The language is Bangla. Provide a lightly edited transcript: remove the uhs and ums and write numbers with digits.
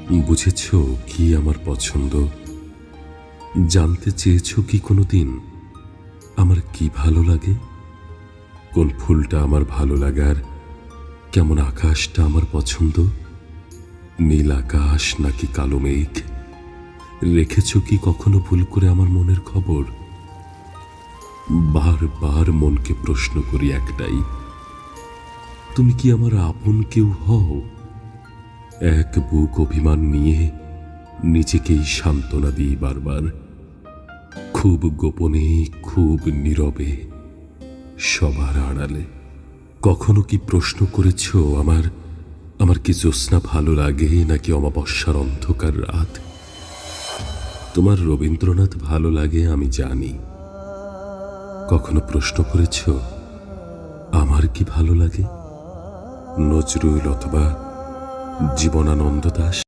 বুঝেছ কি আমার পছন্দ? জানতে চেয়েছ কি কোনোদিন আমার কি ভালো লাগে? কোন ফুলটা আমার ভালো লাগার, কেমন আকাশটা আমার পছন্দ? নীল আকাশ নাকি কালো মেঘ? রেখেছ কি কখনো ভুল করে আমার মনের খবর? বারবার মনকে প্রশ্ন করি একটাই, তুমি কি আমার আপন কেউ হও? এক বুক অভিমান নিয়ে নিজেকেই সান্ত্বনা দিই বারবার, খুব গোপনে, খুব নীরবে, সবার আড়ালে। কখনো কি প্রশ্ন করেছ আমার আমার কি জ্যোৎস্না ভালো লাগে নাকি অমাবস্যার অন্ধকার রাত? তোমার রবীন্দ্রনাথ ভালো লাগে আমি জানি। কখনো প্রশ্ন করেছ আমার কি ভালো লাগে? নজরুল অথবা জীবনানন্দ দাশ?